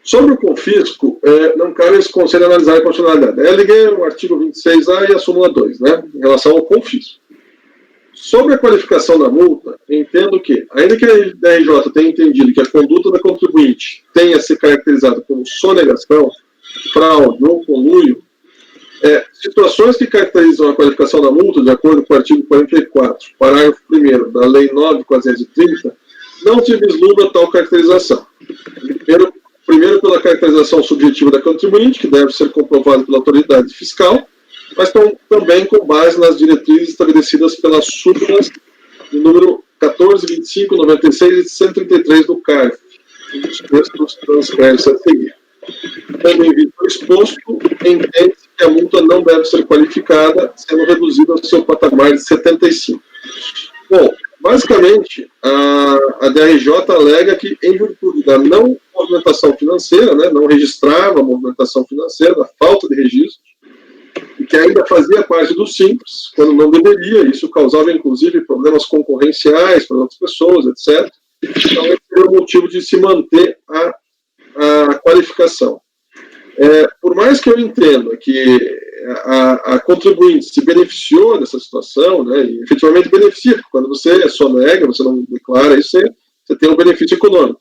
Sobre o confisco, não cabe esse conselho analisar a constitucionalidade. Eu liguei o artigo 26A e a súmula 2, né, em relação ao confisco. Sobre a qualificação da multa, entendo que, ainda que a DRJ tenha entendido que a conduta da contribuinte tenha se caracterizado como sonegação, fraude ou conluio, situações que caracterizam a qualificação da multa, de acordo com o artigo 44, parágrafo 1º da Lei 9.430, não se vislumbra tal caracterização. Primeiro pela caracterização subjetiva da contribuinte, que deve ser comprovada pela autoridade fiscal, mas também com base nas diretrizes estabelecidas pelas súmulas de número 14, 25, 96 e 133 do CARF, os textos transcrevem-se a seguir. Também visto o exposto, entende-se que a multa não deve ser qualificada, sendo reduzida ao seu patamar de 75. Bom, basicamente, a DRJ alega que, em virtude da não movimentação financeira, né, não registrava a movimentação financeira, da falta de registro, e que ainda fazia parte do Simples, quando não deveria, isso causava, inclusive, problemas concorrenciais para outras pessoas, etc. Então, esse é o motivo de se manter a qualificação. Por mais que eu entenda que a contribuinte se beneficiou dessa situação, né, e efetivamente beneficia, porque quando você sonega, você não declara isso, você tem um benefício econômico.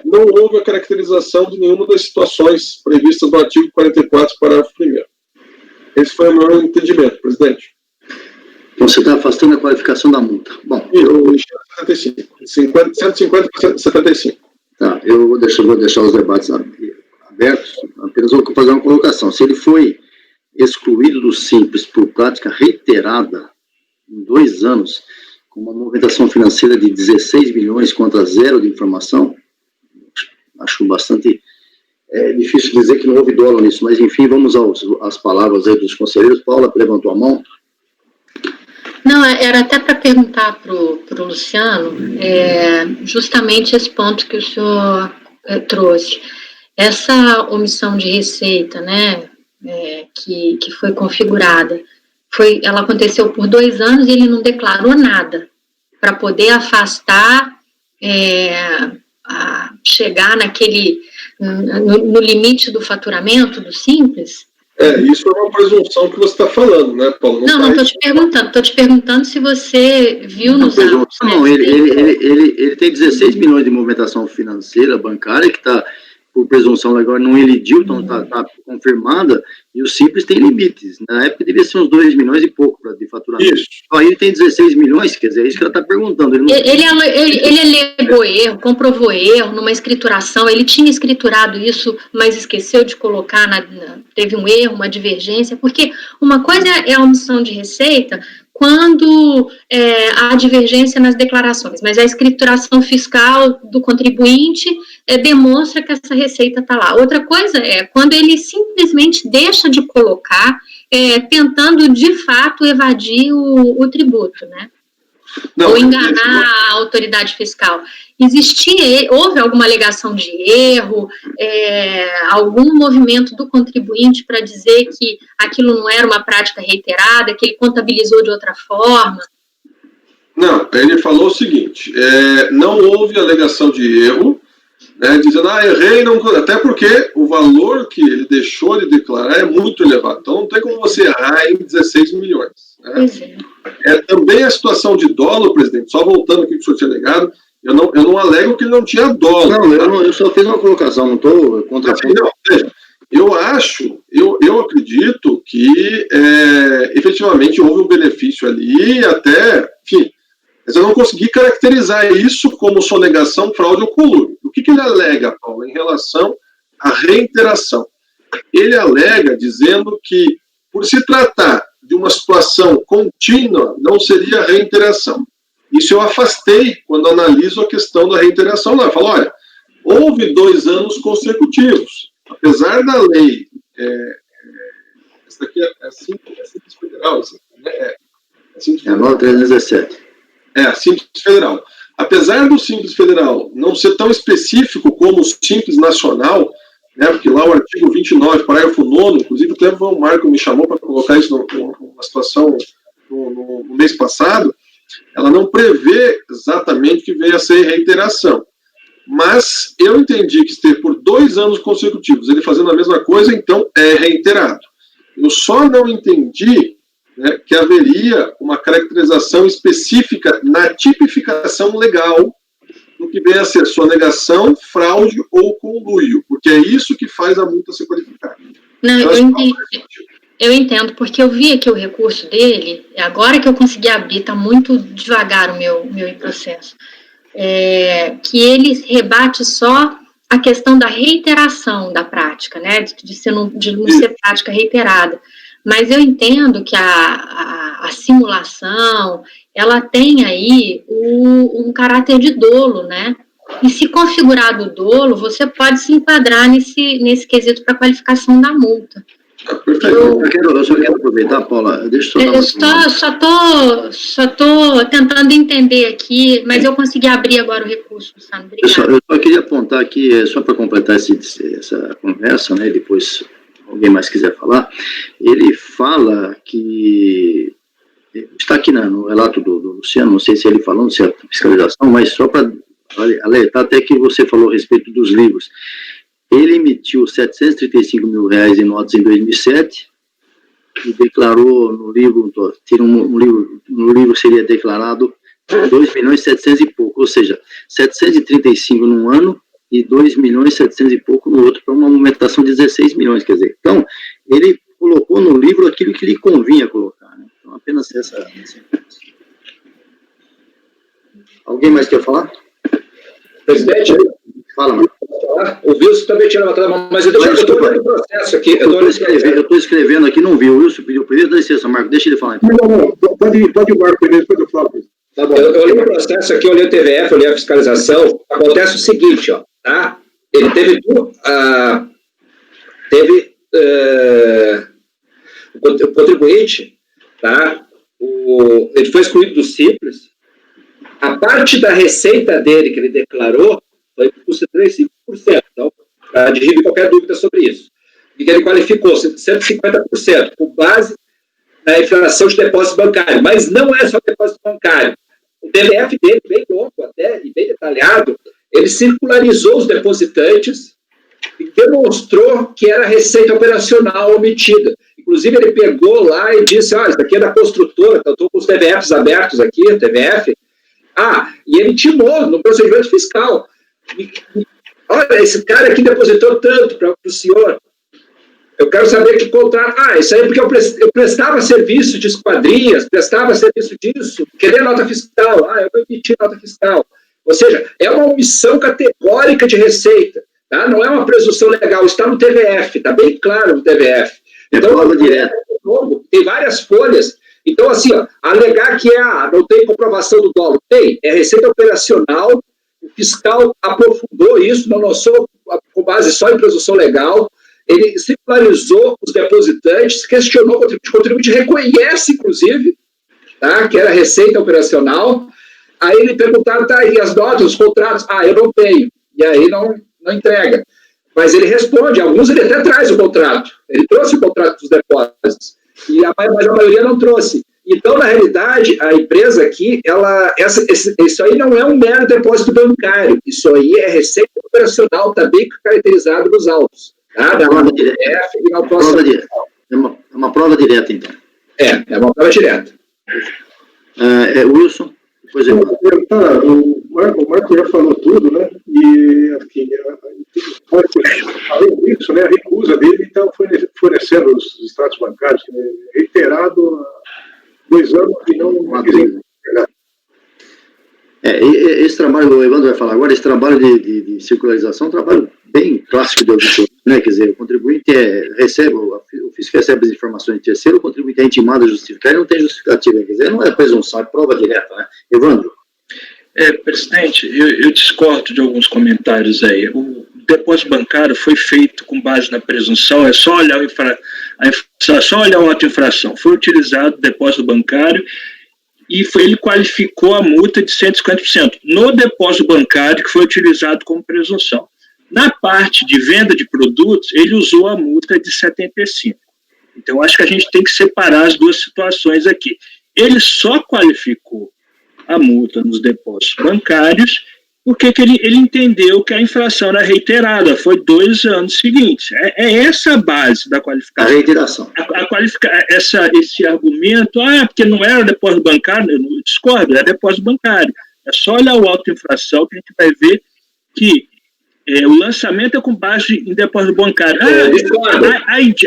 Não houve a caracterização de nenhuma das situações previstas no artigo 44, parágrafo 1º. Esse foi o meu entendimento, presidente. Então você está afastando a qualificação da multa. Bom, eu 150 para 75. Tá, eu vou deixar os debates abertos, apenas vou fazer uma colocação. Se ele foi excluído do Simples por prática reiterada em 2 anos, com uma movimentação financeira de 16 milhões contra 0 de informação, acho bastante difícil dizer que não houve dolo nisso, mas enfim, vamos às palavras aí dos conselheiros. Paula levantou a mão. Não, era até para perguntar para o Luciano justamente esse ponto que o senhor trouxe. Essa omissão de receita, né, que foi configurada, ela aconteceu por 2 anos e ele não declarou nada para poder afastar, chegar no limite do faturamento do Simples? Isso é uma presunção que você está falando, né, Paulo? Não, estou te perguntando se você viu nos autos. Não, ele tem 16 milhões de movimentação financeira, bancária, que está por presunção agora não elidiu, então está confirmada, e o Simples tem limites. Na época devia ser uns 2 milhões e pouco de faturamento. Isso. Aí ele tem 16 milhões, quer dizer, é isso que ela está perguntando. Ele alegou erro, comprovou erro numa escrituração, ele tinha escriturado isso, mas esqueceu de colocar, teve um erro, uma divergência, porque uma coisa é a omissão de receita quando há divergência nas declarações, mas a escrituração fiscal do contribuinte demonstra que essa receita está lá. Outra coisa é quando ele simplesmente deixa de colocar, tentando, de fato, evadir o tributo, né? Não, ou enganar a autoridade fiscal. Houve alguma alegação de erro, algum movimento do contribuinte para dizer que aquilo não era uma prática reiterada, que ele contabilizou de outra forma? Não, ele falou o seguinte, não houve alegação de erro, né, dizendo, errei, não, até porque o valor que ele deixou de declarar é muito elevado, então não tem como você errar em 16 milhões. Né? Pois é. Também a situação de dolo, presidente, só voltando aqui que o senhor tinha alegado, eu não alego que ele não tinha dolo. Não, eu só fiz uma colocação, não estou contra. Não, veja, eu acredito que efetivamente houve um benefício ali, até, enfim, mas eu não consegui caracterizar isso como sonegação, fraude ou colúrio. O que ele alega, Paulo, em relação à reiteração? Ele alega dizendo que, por se tratar de uma situação contínua, não seria reiteração. Isso eu afastei quando analiso a questão da reiteração. Eu falo, olha, houve 2 anos consecutivos. Apesar da lei, essa daqui é Simples Federal, né? Simples Federal. 9317. A Simples Federal. Apesar do Simples Federal não ser tão específico como o Simples Nacional, né, porque lá o artigo 29, parágrafo 9º, inclusive até o Marco me chamou para colocar isso numa situação no mês passado, ela não prevê exatamente que venha a ser reiteração. Mas eu entendi que ter por 2 anos consecutivos ele fazendo a mesma coisa, então é reiterado. Eu só não entendi, né, que haveria uma caracterização específica na tipificação legal do que vem a ser sonegação, fraude ou conluio, porque é isso que faz a multa ser qualificada. Não, eu entendo, porque eu vi aqui o recurso dele, agora que eu consegui abrir, está muito devagar o meu processo, que ele rebate só a questão da reiteração da prática, né, de não ser prática reiterada. Mas eu entendo que a simulação, ela tem aí um caráter de dolo, né? E se configurado o dolo, você pode se enquadrar nesse quesito para qualificação da multa. Eu só quero aproveitar, Paula, deixa eu só tô tentando entender aqui, mas eu consegui abrir agora o recurso, Luciano. Obrigada. Eu só queria apontar aqui, só para completar essa conversa, né, depois alguém mais quiser falar, ele fala que, está aqui no relato do Luciano, não sei se ele falou, se é fiscalização, mas só para alertar até que você falou a respeito dos livros. Ele emitiu R$735 mil em notas em 2007 e declarou no livro, no livro seria declarado 2.700.000 e pouco, ou seja, 735 num ano e 2.700.000 e pouco no outro, para uma movimentação de 16 milhões, quer dizer. Então, ele colocou no livro aquilo que lhe convinha colocar, né? Então, apenas essa. Alguém mais quer falar? Presidente, fala, mano. O Wilson também tinha levantado a mão, mas eu estou olhando o processo aqui. Eu estou escrevendo aqui, não vi. O Wilson pediu primeiro, dá licença, Marco, deixa ele falar. Então. Não, pode o Marco primeiro, depois eu falo. Tá bom. Eu li o processo aqui, eu li o TVF, eu li a fiscalização. Acontece o seguinte, ó, tá? Ele teve o contribuinte, tá? Ele foi excluído do Simples. A parte da receita dele que ele declarou foi por 35%. Então, para dirigir qualquer dúvida sobre isso. E que ele qualificou 150%, com base na inflação de depósito bancário. Mas não é só depósito bancário. O TVF dele, bem longo até, e bem detalhado, ele circularizou os depositantes e demonstrou que era receita operacional omitida. Inclusive, ele pegou lá e disse, olha, isso aqui é da construtora, eu estou com os TVFs abertos aqui, TVF. E ele timou no procedimento fiscal. Olha, esse cara aqui depositou tanto para o senhor. Eu quero saber que contrato. Isso aí é porque eu prestava serviço de esquadrias, prestava serviço disso, queria nota fiscal. Eu vou emitir nota fiscal. Ou seja, é uma omissão categórica de receita. Tá? Não é uma presunção legal, está no TVF, está bem claro no TVF. Então, prova direta. Tem várias folhas Então, assim, ó, alegar que não tem comprovação do dolo, tem, é receita operacional, o fiscal aprofundou isso, não lançou com base só em presunção legal, ele circularizou os depositantes, questionou o contribuinte, reconhece, inclusive, tá, que era receita operacional. Aí ele perguntaram, tá, e as notas, os contratos? Eu não tenho. E aí não entrega. Mas ele responde, alguns ele até traz o contrato. Ele trouxe o contrato dos depósitos. Mas a maioria não trouxe. Então, na realidade, a empresa aqui, isso aí não é um mero depósito bancário. Isso aí é receita operacional, também caracterizado nos autos. Tá? É uma prova direta, então. É uma prova direta. Wilson? Pois é. O Marco já falou tudo, né? E, assim, além disso, né, a recusa dele está fornecendo os extratos bancários, reiterado há 2 anos e não quis entregar. Esse trabalho, o Evandro vai falar agora, esse trabalho de circularização é um trabalho bem clássico de auditoria, né? Quer dizer, o contribuinte o fisco recebe as informações de terceiro, o contribuinte é intimado a justificar e não tem justificativa, quer dizer, não é presunção, é prova direta, né? Evandro? Presidente, eu discordo de alguns comentários aí. O depósito bancário foi feito com base na presunção, é só olhar só olhar o auto-infração. Foi utilizado o depósito bancário e ele qualificou a multa de 150% no depósito bancário que foi utilizado como presunção. Na parte de venda de produtos, ele usou a multa de 75%. Então, acho que a gente tem que separar as duas situações aqui. Ele só qualificou a multa nos depósitos bancários porque ele entendeu que a infração era reiterada, foi 2 anos seguintes. É essa a base da qualificação. A reiteração. Esse argumento, porque não era depósito bancário, eu não discordo, é depósito bancário. É só olhar o auto-infração que a gente vai ver que o lançamento é com base em depósito bancário.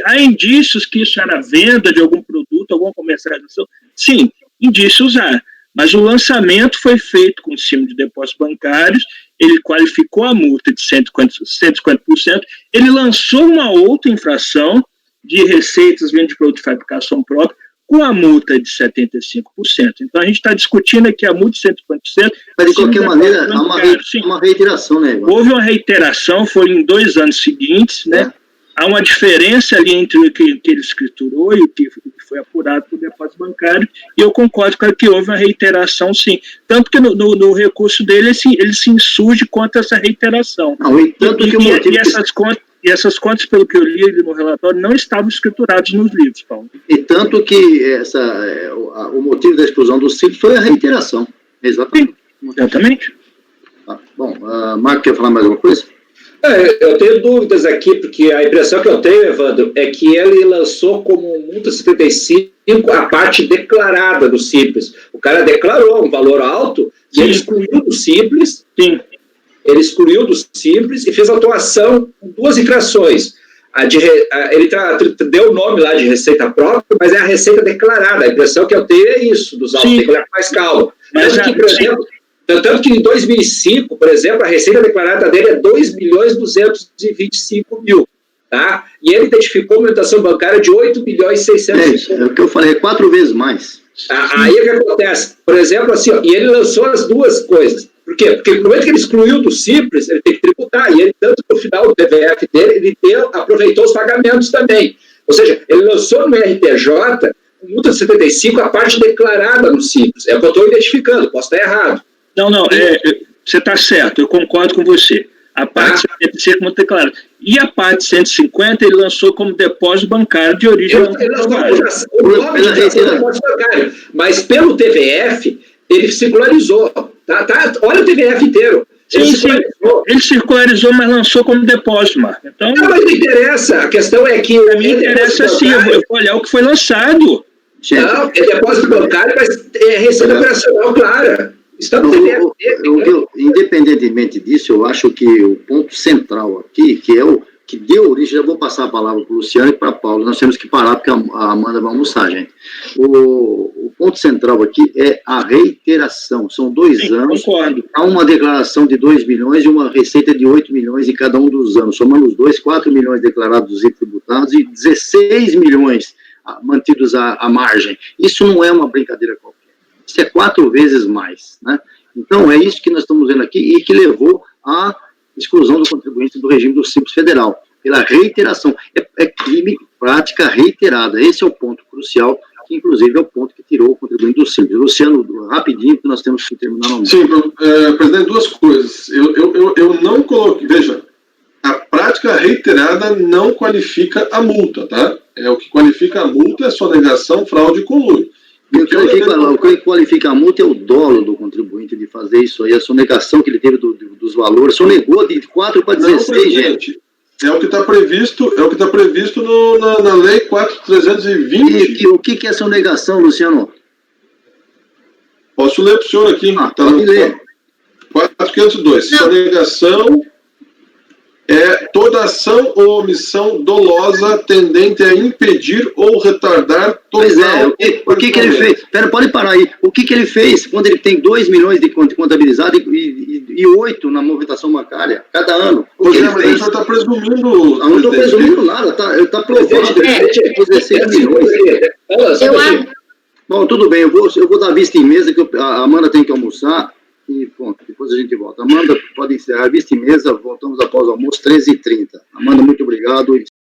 Há indícios que isso era venda de algum produto, alguma comercialização? Sim, indícios há. Mas o lançamento foi feito com cima de depósitos bancários, ele qualificou a multa de 150%, ele lançou uma outra infração de receitas vindo de produto de fabricação própria, com a multa de 75%. Então, a gente está discutindo aqui a multa de 150%. Mas, de qualquer maneira, há uma reiteração, né, Ivan? Houve uma reiteração, foi em 2 anos seguintes, né? Há uma diferença ali entre o que ele escriturou e o que foi apurado pelo depósito bancário, e eu concordo com que houve uma reiteração, sim. Tanto que no recurso dele, ele se insurge contra essa reiteração. Não, E essas contas, pelo que eu li no relatório, não estavam escrituradas nos livros, Paulo. E tanto que o motivo da exclusão do CIP foi a reiteração. Exatamente. Sim, exatamente. Bom, Marco, quer falar mais alguma coisa? Eu tenho dúvidas aqui, porque a impressão que eu tenho, Evandro, é que ele lançou como multa 75 a parte declarada do Simples. O cara declarou um valor alto e ele excluiu do Simples. Sim. Ele excluiu do Simples e fez atuação com 2 infrações. Ele deu o nome lá de receita própria, mas é a receita declarada. A impressão que eu tenho é isso, dos autos, tem que olhar com mais calma. Tanto que em 2005, por exemplo, a receita declarada dele é 2.225.000, tá? E ele identificou uma aumentação bancária de 8.600.000. É o que eu falei, 4 vezes mais. Aí o que acontece? Por exemplo, assim, e ele lançou as 2 coisas. Por quê? Porque no momento que ele excluiu do Simples, ele tem que tributar, e ele, tanto no final do TVF dele, ele aproveitou os pagamentos também. Ou seja, ele lançou no RTJ, multa de 75, a parte declarada no Simples. É o que eu estou identificando, posso estar errado. Não, você está certo, eu concordo com você. A parte 75 muito declarada. E a parte 150 ele lançou como depósito bancário de origem. Ele lançou o nome de depósito bancário, mas pelo TVF ele circularizou. Tá? Olha o TVF inteiro. Ele circularizou, mas lançou como depósito, Marco. Então, não, mas não interessa. A questão é que... Para mim interessa sim, eu vou olhar o que foi lançado. Não, é depósito bancário, mas é receita operacional clara. Independentemente disso, eu acho que o ponto central aqui, que é o que deu origem, já vou passar a palavra para o Luciano e para a Paula, nós temos que parar porque a Amanda vai almoçar, gente. O ponto central aqui é a reiteração, são 2 anos, concordo. Há uma declaração de 2 milhões e uma receita de 8 milhões em cada um dos anos, somando os 4 milhões declarados e tributados e 16 milhões mantidos à margem. Isso não é uma brincadeira qualquer. Isso é 4 vezes mais, né? Então, é isso que nós estamos vendo aqui e que levou à exclusão do contribuinte do regime do Simples Federal, pela reiteração. É crime prática reiterada. Esse é o ponto crucial, que inclusive é o ponto que tirou o contribuinte do Simples. Luciano, rapidinho, porque nós temos que terminar no Sim, presidente, 2 coisas. Eu não coloquei, veja, a prática reiterada não qualifica a multa, tá? O que qualifica a multa é sonegação, fraude e conluio. O que qualifica a multa é o dolo do contribuinte de fazer isso aí, a sonegação que ele teve dos valores, sonegou de 4 para 16, gente. É o que está previsto, na Lei 4.320. E o que é sonegação, Luciano? Posso ler para o senhor aqui. Pode ler. 4.502. Sonegação é toda ação ou omissão dolosa tendente a impedir ou retardar total... Pois é, o que ele fez? Pera, pode parar aí. O que ele fez quando ele tem 2 milhões de contabilizado e 8 na movimentação bancária cada ano? O que ele fez? O senhor está presumindo... Não estou presumindo nada, está provando de 16 milhões. Bom, tudo bem, eu vou dar vista em mesa, que a Amanda tem que almoçar. E, bom, depois a gente volta. Amanda, pode encerrar a vista em mesa, voltamos após o almoço, 13h30. Amanda, muito obrigado.